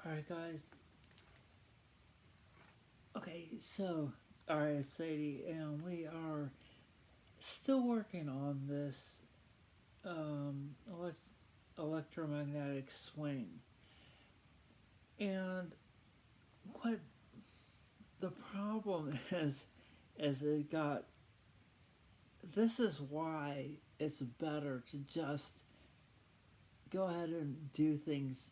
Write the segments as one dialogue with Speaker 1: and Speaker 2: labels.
Speaker 1: Alright, guys. Okay, so, alright, Sadie, and we are still working on this um, electromagnetic swing. And what the problem is it got, this is why it's better to just go ahead and do things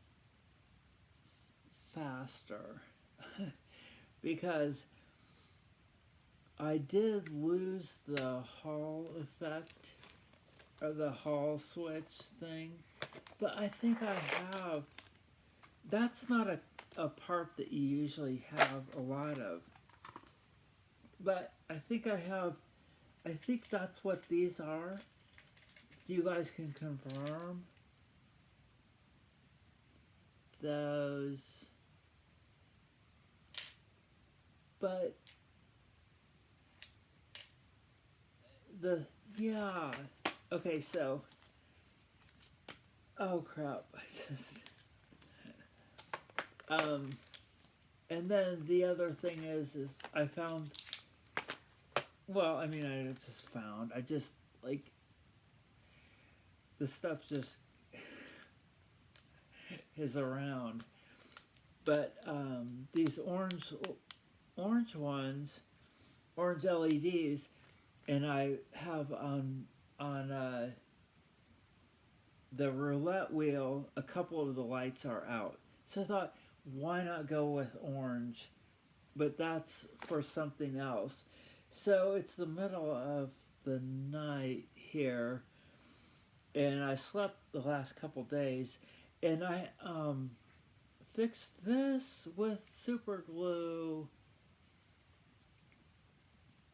Speaker 1: faster. Because I did lose the Hall effect or the Hall switch thing, but I think I have. That's not a part that you usually have a lot of, but I think I have. I think that's what these are. You guys can confirm those, but the yeah. Okay, so oh crap! I just and then the other thing is I found. Well, I mean, I just found. I just like the stuff just is around, but these orange ones, orange LEDs, and I have on the roulette wheel, a couple of the lights are out. So I thought, why not go with orange? But that's for something else. So it's the middle of the night here, and I slept the last couple days, and I fixed this with super glue.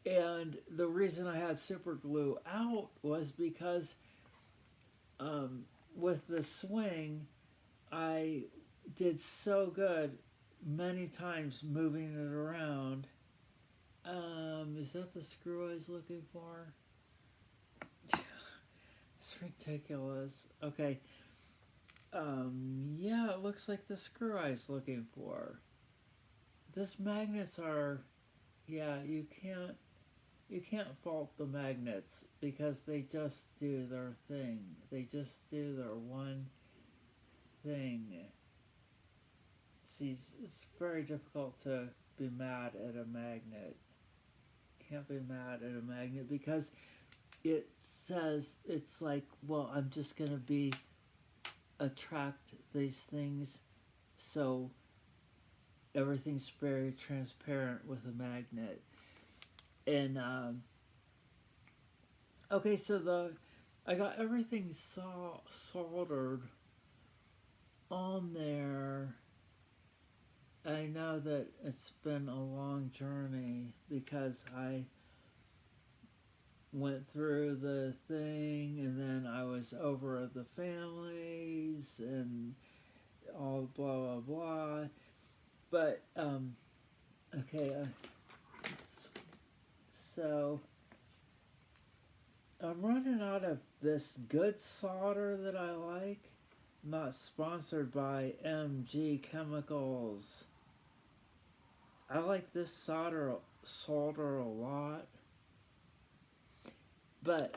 Speaker 1: And the reason I had super glue out was because with the swing, I did so good many times moving it around. Is that the screw I was looking for? It's ridiculous. Okay. Yeah, it looks like the screw I was looking for. This magnets are, yeah, you can't fault the magnets because they just do their thing. They just do their one thing. See, it's very difficult to be mad at a magnet. Can't be mad at a magnet because it says, it's like, well, I'm just going to be attract these things, so everything's very transparent with a magnet. And okay, so I got everything soldered on there. I know that it's been a long journey because I went through the thing and then I was over at the families and all blah blah blah. But okay, so I'm running out of this good solder that I like. I'm not sponsored by MG Chemicals. I like this solder a lot, but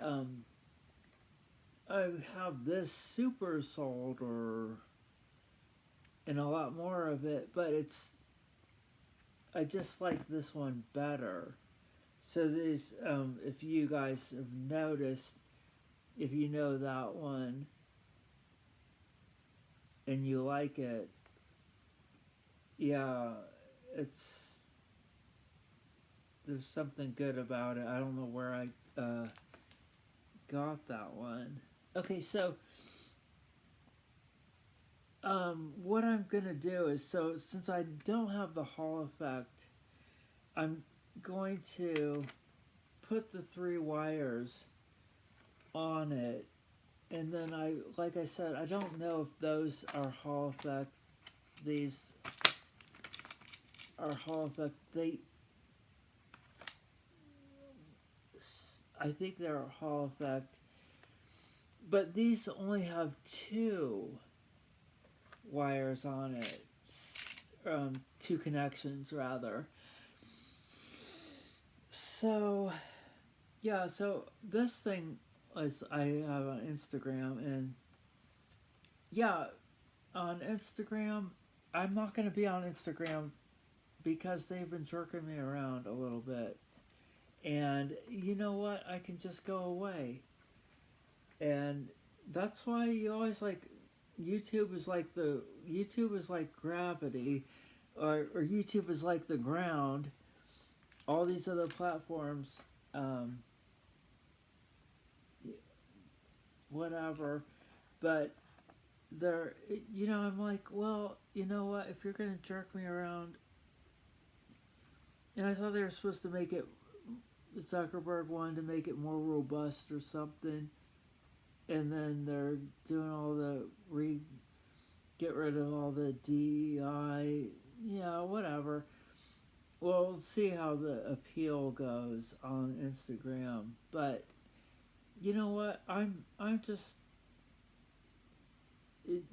Speaker 1: I have this super solder and a lot more of it, but I just like this one better. So these, if you guys have noticed, if you know that one and you like it, yeah, it's, there's something good about it. I don't know where I got that one. Okay, so what I'm gonna do is, so since I don't have the Hall effect, I'm going to put the 3 wires on it, and then like I said, I don't know if those are Hall effect. These are Hall effect. I think they're Hall effect, but these only have 2 wires on it. two connections rather. So yeah, so this thing is I have on Instagram, and yeah, on Instagram, I'm not going to be on Instagram because they've been jerking me around a little bit. And you know what? I can just go away. And that's why you always like YouTube is like gravity, or YouTube is like the ground. All these other platforms, um, whatever, but they're, I'm like, well, you know what? If you're gonna jerk me around, and I thought they were supposed to make it, Zuckerberg wanted to make it more robust or something, and then they're doing all the get rid of all the DEI, yeah, whatever. We'll see how the appeal goes on Instagram, but you know what? I'm just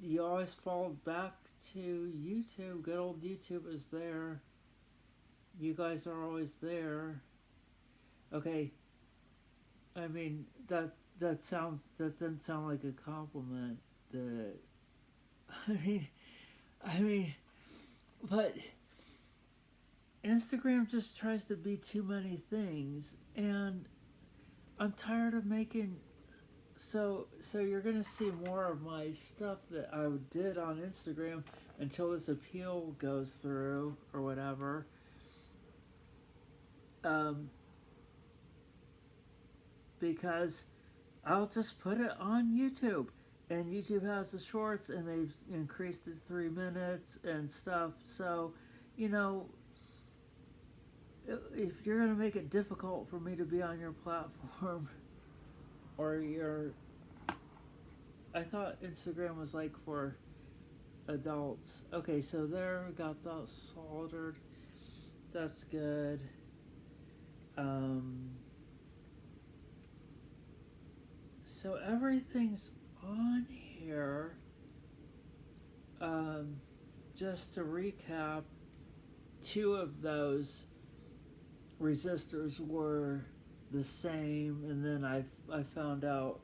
Speaker 1: you always fall back to YouTube. Good old YouTube is there. You guys are always there. Okay, I mean that doesn't sound like a compliment. The I mean I mean, but Instagram just tries to be too many things, and I'm tired of making. So you're gonna see more of my stuff that I did on Instagram until this appeal goes through or whatever. Um, because I'll just put it on YouTube, and YouTube has the shorts, and they've increased it 3 minutes and stuff. So, you know, if you're gonna make it difficult for me to be on your platform or your, I thought Instagram was like for adults. Okay, so there we got that soldered. That's good. Um, so everything's on here. Um, just to recap, two of those resistors were the same, and then I found out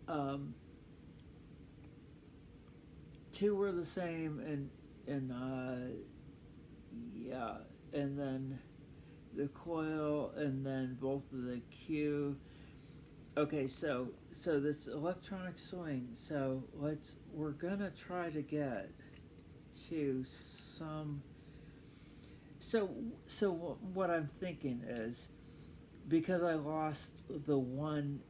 Speaker 1: um, two were the same, and yeah, and then the coil, and then both of the Q. Okay, so this electronic swing. So we're gonna try to get to some. So so what I'm thinking is, because I lost the one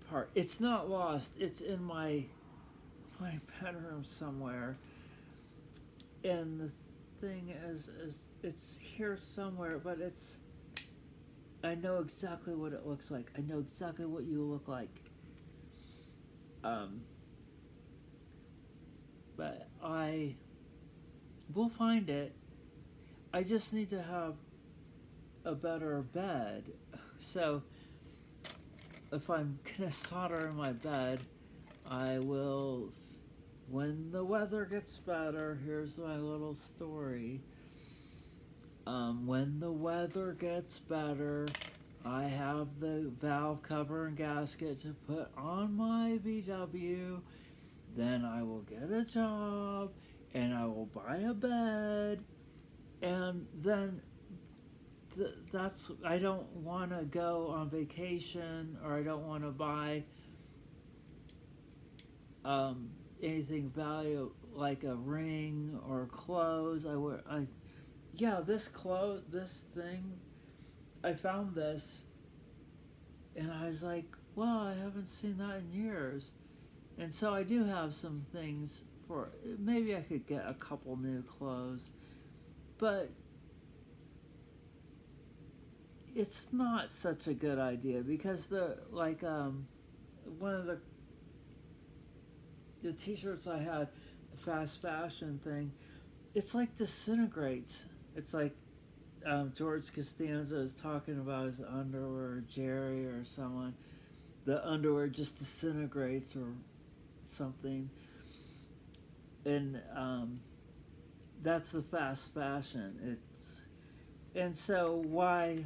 Speaker 1: part. It's not lost. It's in my bedroom somewhere, and the thing is it's here somewhere, but it's. I know exactly what it looks like. I know exactly what you look like. Um, but I will find it. I just need to have a better bed. So if I'm gonna solder in my bed, I will. When the weather gets better, here's my little story. When the weather gets better, I have the valve cover and gasket to put on my VW. Then I will get a job, and I will buy a bed, and then that's. I don't want to go on vacation, or I don't want to buy um, anything value like a ring or clothes. Yeah, this thing, I found this, and I was like, wow, I haven't seen that in years. And so I do have some things for, maybe I could get a couple new clothes, but it's not such a good idea because one of the t-shirts I had, the fast fashion thing, it's like disintegrates. It's like George Costanza is talking about his underwear, Jerry or someone. The underwear just disintegrates or something. And that's the fast fashion. And so why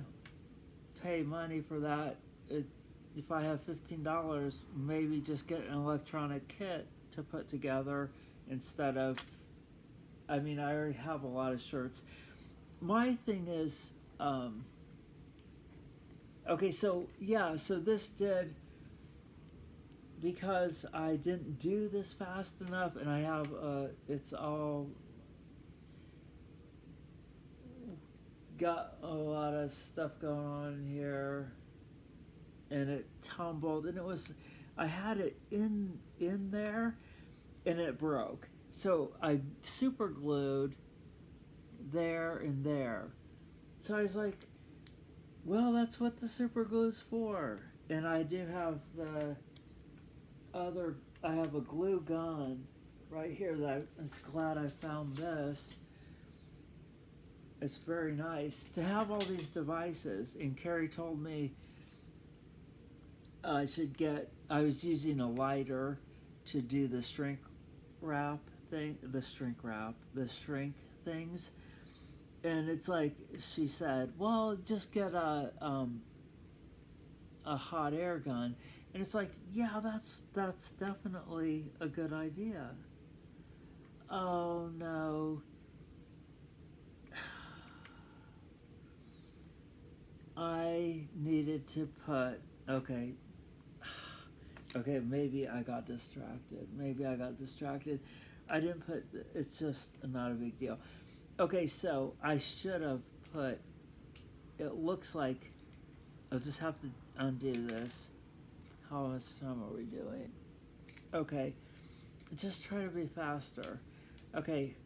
Speaker 1: pay money for that? If I have $15, maybe just get an electronic kit to put together instead of. I mean, I already have a lot of shirts. My thing is, okay, so yeah, so this did, because I didn't do this fast enough, and I have it's all got a lot of stuff going on in here, and it tumbled, and I had it in there, and it broke. So I super glued there and there. So I was like, well, that's what the super glue's for. And I do have I have a glue gun right here that I'm glad I found this. It's very nice to have all these devices. And Carrie told me I was using a lighter to do the shrink things. And it's like, she said, well, just get a hot air gun. And it's like, yeah, that's definitely a good idea. Oh no. I needed to put, okay, maybe I got distracted. I didn't put, it's just not a big deal. Okay, so I should have put, it looks like, I'll just have to undo this. How much time are we doing? Okay, just try to be faster. Okay,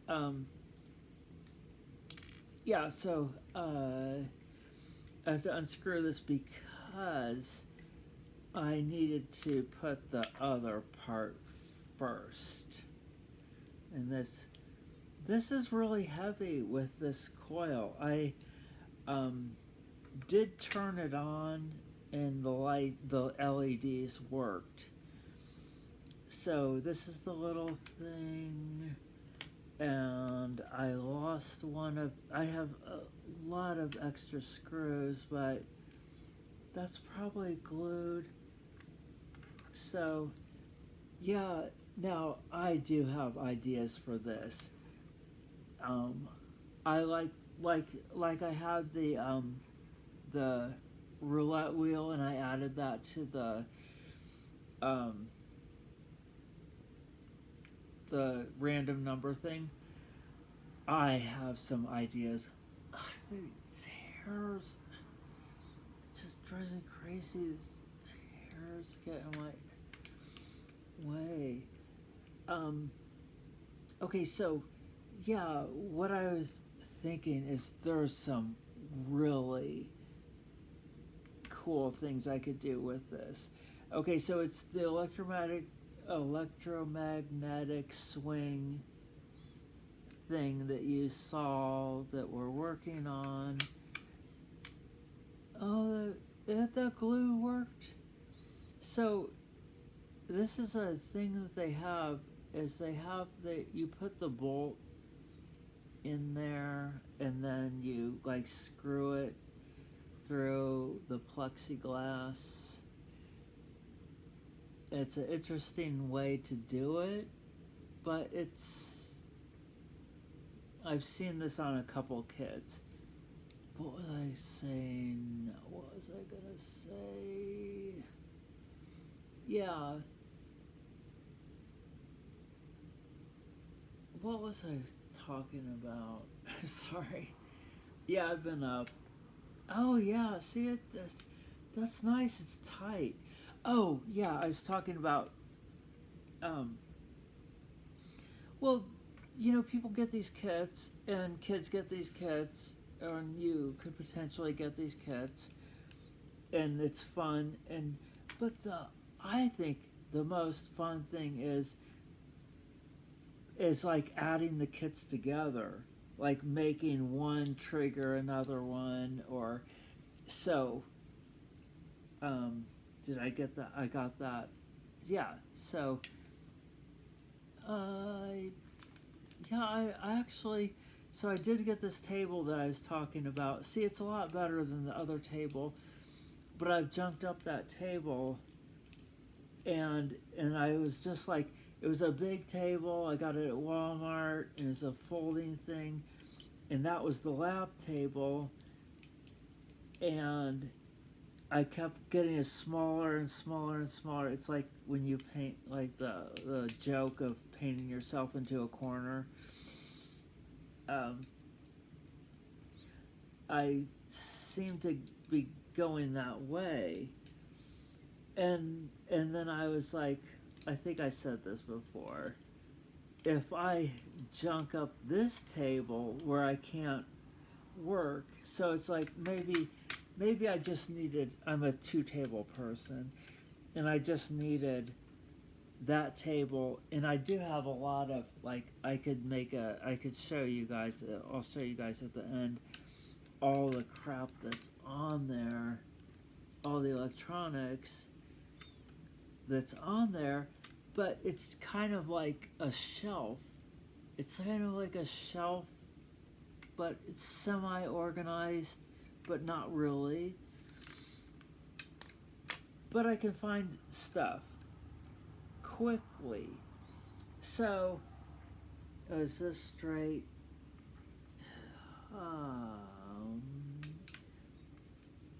Speaker 1: yeah, so I have to unscrew this because I needed to put the other part first. And this is really heavy with this coil. I did turn it on and the LEDs worked. So this is the little thing, and I lost I have a lot of extra screws, but that's probably glued. So yeah, now I do have ideas for this. I like I had the roulette wheel, and I added that to the random number thing. I have some ideas. These hairs, it just drives me crazy. These hairs get in my way. Okay, so yeah, what I was thinking is there's some really cool things I could do with this. Okay, so it's the electromagnetic swing thing that you saw that we're working on. Oh, the glue worked. So this is a thing that they have, is you put the bolt in there, and then you like screw it through the plexiglass. It's an interesting way to do it, but I've seen this on a couple kits. What was I saying? What was I gonna say? Yeah. What was I talking about? Sorry. Yeah, I've been up. Oh yeah, see it? That's nice. It's tight. Oh yeah, I was talking about. Well, people get these kits, and kids get these kits, and you could potentially get these kits, and it's fun. But I think the most fun thing is like adding the kits together, like making one trigger another one, or so. Did I get that? I got that. Yeah. So, yeah, Yeah, I actually, so I did get this table that I was talking about. See, it's a lot better than the other table, but I've junked up that table, and I was just like, it was a big table. I got it at Walmart, and it's a folding thing, and that was the lab table, and I kept getting it smaller and smaller and smaller. It's like when you paint, like the joke of painting yourself into a corner. Um, I seem to be going that way, and then I was like, I think I said this before. If I junk up this table where I can't work, so it's like maybe I just needed. I'm a two table person, and I just needed that table, and I do have a lot of, like, I could show you guys, I'll show you guys at the end all the crap that's on there, all the electronics that's on there, but it's kind of like a shelf. It's kind of like a shelf, but it's semi-organized, but not really. But I can find stuff quickly. So, is this straight?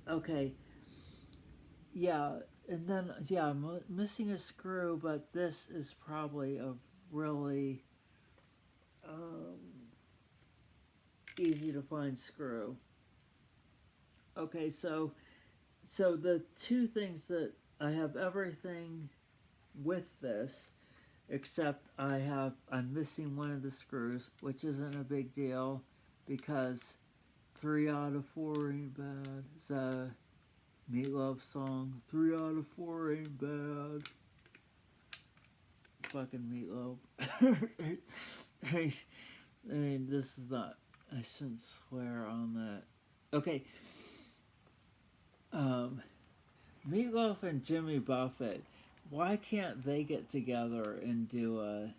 Speaker 1: Okay. Yeah, and then, yeah, I'm missing a screw, but this is probably a really um, easy to find screw. Okay, so the two things that I have everything with this, except I'm missing one of the screws, which isn't a big deal because 3 out of 4 ain't bad. It's a Meatloaf song. 3 out of 4 ain't bad. Fucking Meatloaf. I mean, this is not. I shouldn't swear on that. Okay. Meatloaf and Jimmy Buffett. Why can't they get together and do a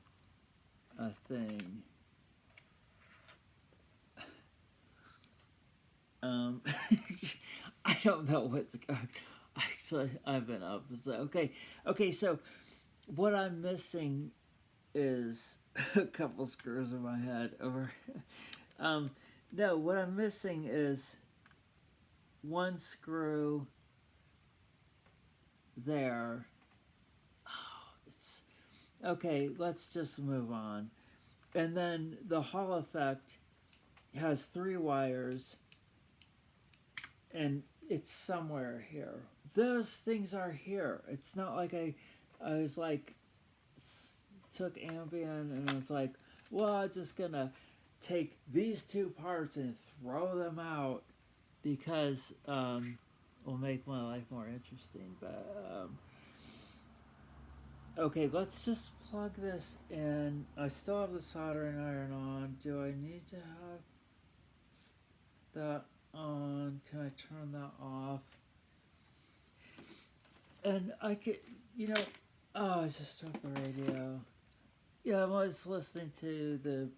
Speaker 1: thing? I don't know what's going. Actually, I've been up. So, okay. So, what I'm missing is a couple screws in my head. Over. No, what I'm missing is one screw there. Oh, it's okay. Let's just move on. And then the Hall effect has 3 wires, and it's somewhere here. Those things are here. It's not like I was like, took Ambien and I was like, well, I'm just gonna take these 2 parts and throw them out because will make my life more interesting. But okay, let's just plug this in. I still have the soldering iron on. Do I need to have that on? Can I turn that off? And I could, oh, I just dropped the radio. Yeah, I was listening to the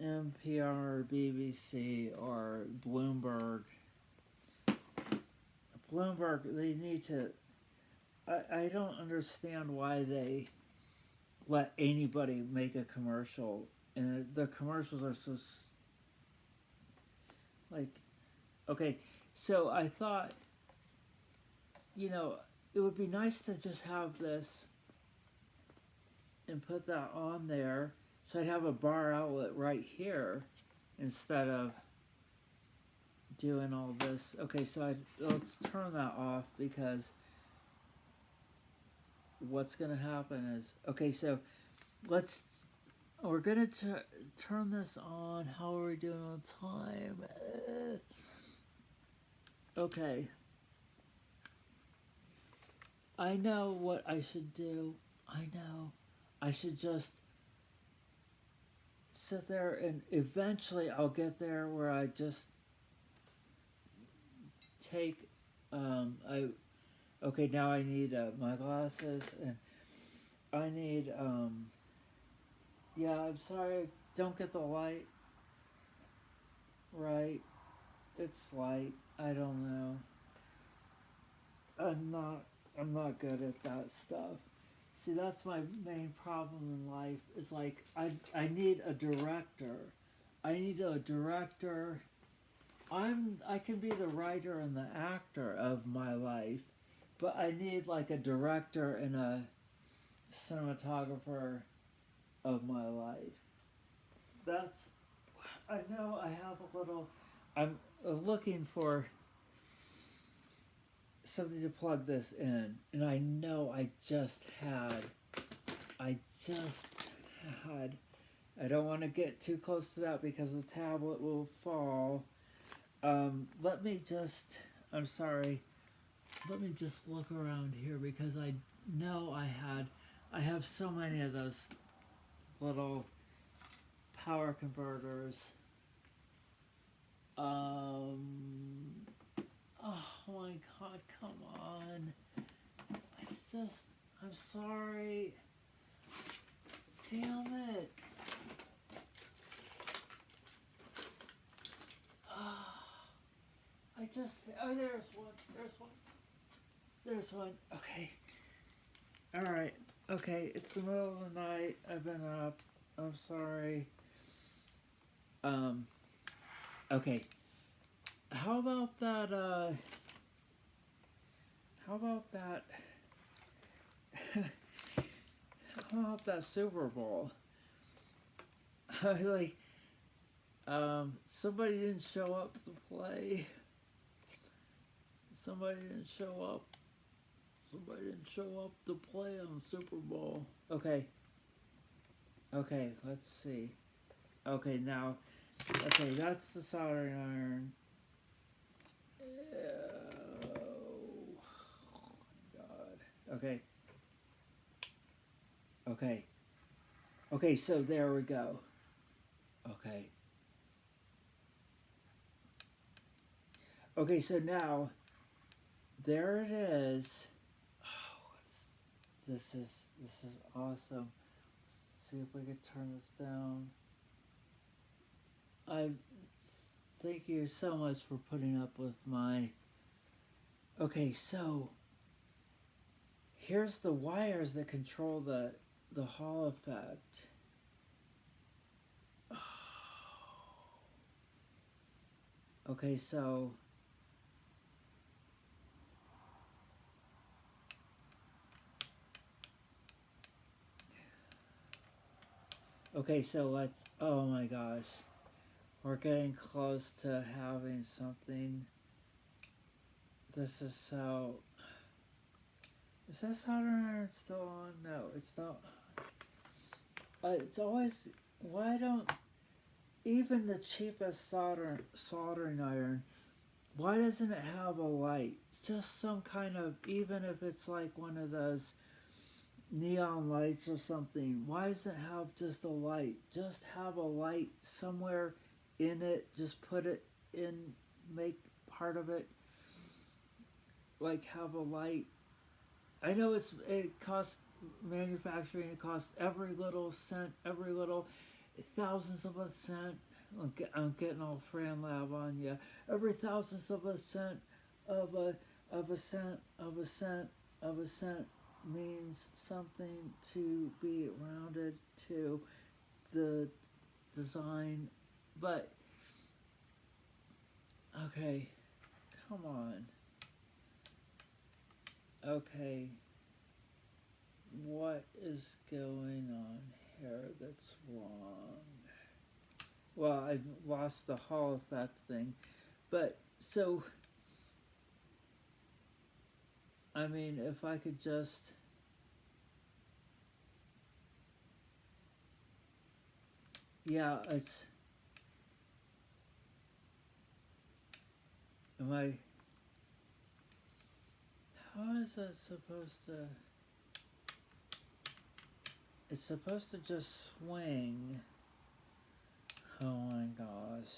Speaker 1: NPR or BBC or Bloomberg. Bloomberg, they need to. I don't understand why they let anybody make a commercial, and the commercials are so like. Okay, so I thought, it would be nice to just have this and put that on there, so I'd have a bar outlet right here instead of doing all this. Okay, so let's turn that off because what's going to happen is, okay, so we're going to turn this on. How are we doing on time? Okay. I know what I should do. I know. I should just sit there, and eventually I'll get there where I just take, okay, now I need my glasses, and I need, Yeah, I'm sorry. I don't get the light right. It's light. I don't know. I'm not. I'm not good at that stuff. See, that's my main problem in life. Is like I need a director. I need a director. I can be the writer and the actor of my life, but I need like a director and a cinematographer of my life. That's I know I have a little. I'm looking for something to plug this in, and I know I just had. I just had. I don't want to get too close to that because the tablet will fall. Let me just. I'm sorry. Let me just look around here because I know I had. I have so many of those little power converters. Oh my god, come on. It's just, I'm sorry. Damn it. Oh, oh, there's one. There's one. There's one. Okay. Alright. Okay, it's the middle of the night. I've been up. I'm sorry. Okay. How about that, how about that, how about that Super Bowl? Like, somebody didn't show up to play. Somebody didn't show up. Somebody didn't show up to play on Super Bowl. Okay. Okay, let's see. Okay, now, okay, that's the soldering iron. Oh, God. Okay. Okay. Okay, so there we go. Okay. Okay, so now, there it is. Oh, this is awesome. Let's see if we can turn this down. I thank you so much for putting up with my. Okay, so here's the wires that control the Hall effect. Okay, so let's. Oh my gosh, we're getting close to having something. This is so. Is that soldering iron still on? No, it's not. It's always. Why don't even the cheapest soldering iron? Why doesn't it have a light? It's just some kind of, even if it's like one of those neon lights or something. Why doesn't it have just a light? Just have a light somewhere in it. Just put it in, make part of it like have a light. I know it costs manufacturing. It costs every little cent, every little thousands of a cent. I'm getting all Fran Lab on you. Every thousandth of a cent of a cent of a cent of a cent means something to be rounded to the design. But okay, come on. Okay, what is going on here that's wrong? Well, I've lost the Hall effect thing, but so I mean, if I could just. Yeah, it's. Am I. How is that supposed to. It's supposed to just swing. Oh my gosh.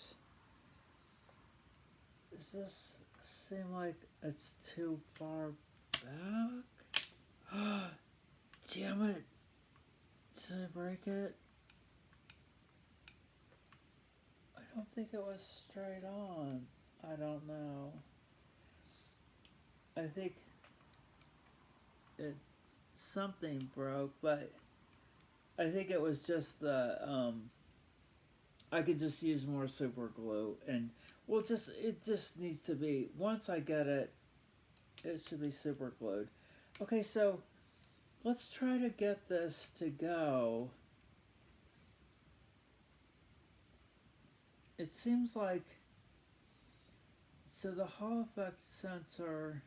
Speaker 1: Does this seem like it's too far back? Damn it. Did I break it? don't think it was straight on. I don't know. I think it something broke, but I think it was just the I could just use more super glue, and well, just it just needs to be, once I get it, it should be super glued. Okay, so let's try to get this to go. It seems like, so the Hall effect sensor,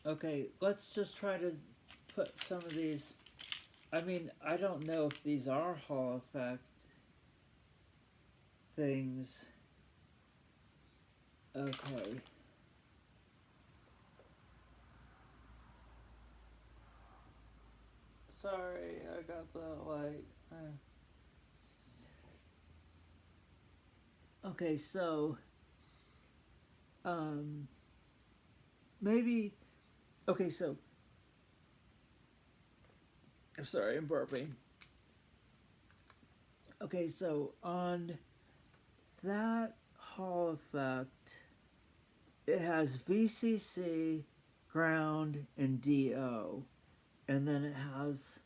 Speaker 1: okay, let's just try to put some of these, I mean, I don't know if these are Hall effect things. Okay. Sorry, I got the light. Okay, so um, maybe. Okay, so I'm sorry, I'm burping. Okay, so on that Hall effect, it has VCC, ground, and DO, and then it has.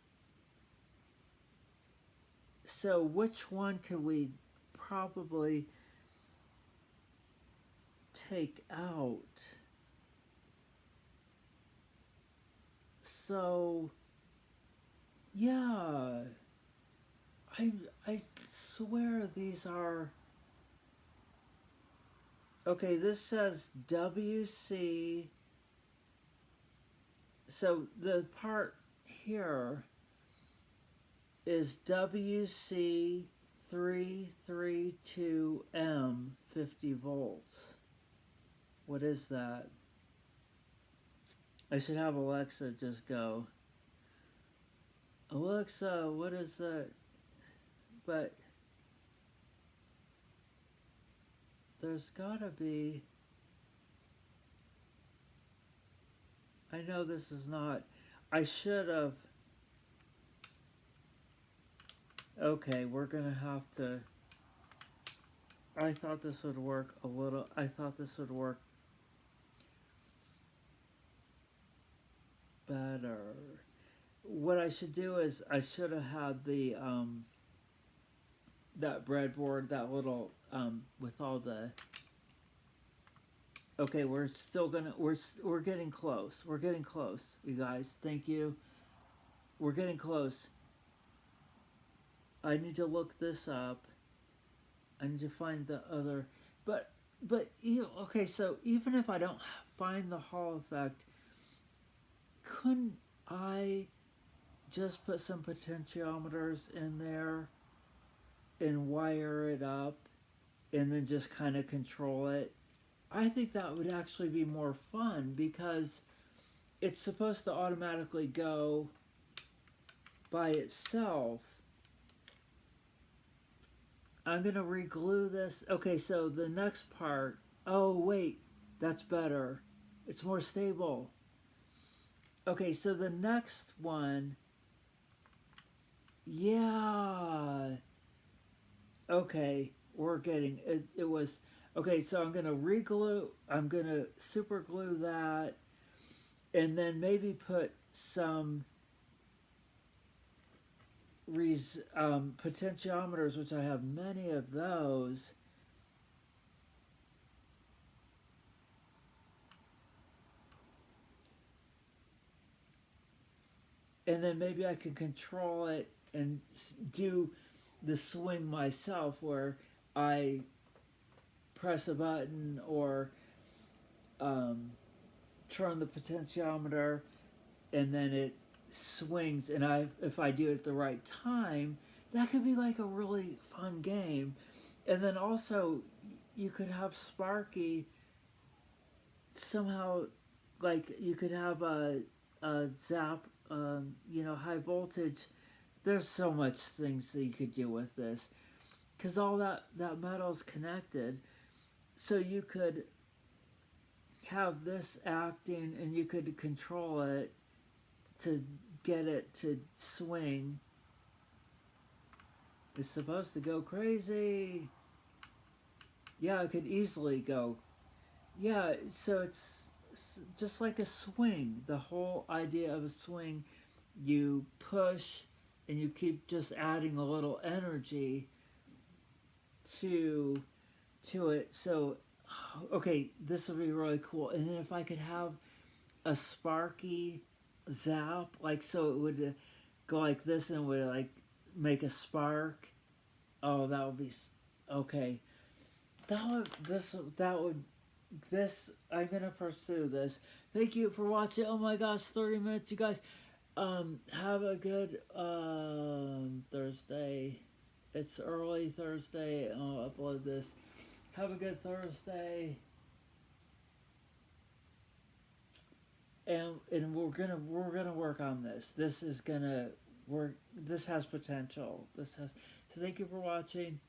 Speaker 1: So which one could we probably take out? So yeah, I swear these are. Okay, this says WC. So the part here is WC332M 50 volts. What is that? I should have Alexa just go, Alexa, what is that? But there's gotta be. I know this is not. I should have. Okay, we're gonna have to. I thought this would work a little. I thought this would work better. What I should do is I should have had the that breadboard, that little with all the. Okay, we're still gonna we're getting close. We're getting close, you guys. Thank you. We're getting close. I need to look this up. I need to find the other, but okay. So even if I don't find the Hall effect, couldn't I just put some potentiometers in there and wire it up, and then just kind of control it? I think that would actually be more fun because it's supposed to automatically go by itself. I'm gonna reglue this. Okay, so the next part. Oh wait, that's better. It's more stable. Okay, so the next one. Yeah. Okay, we're getting it. It was okay. So I'm gonna reglue. I'm gonna super glue that, and then maybe put some potentiometers, which I have many of those. And then maybe I can control it and do the swing myself where I press a button or turn the potentiometer, and then it swings, and if I do it at the right time, that could be like a really fun game. And then also you could have Sparky somehow, like you could have a zap, high voltage. There's so much things that you could do with this because all that metal's connected. So you could have this acting, and you could control it to get it to swing. It's supposed to go crazy. Yeah, it could easily go. Yeah, so it's just like a swing. The whole idea of a swing, you push and you keep just adding a little energy to it. So, okay, this would be really cool. And then if I could have a sparky zap, like so it would go like this and would like make a spark. Oh, that would be okay. That would this I'm gonna pursue this. Thank you for watching. Oh my gosh, 30 minutes, you guys. Have a good Thursday. It's early Thursday. I'll upload this. Have a good Thursday. And we're gonna work on this. This is gonna work. This has potential. This has. So thank you for watching.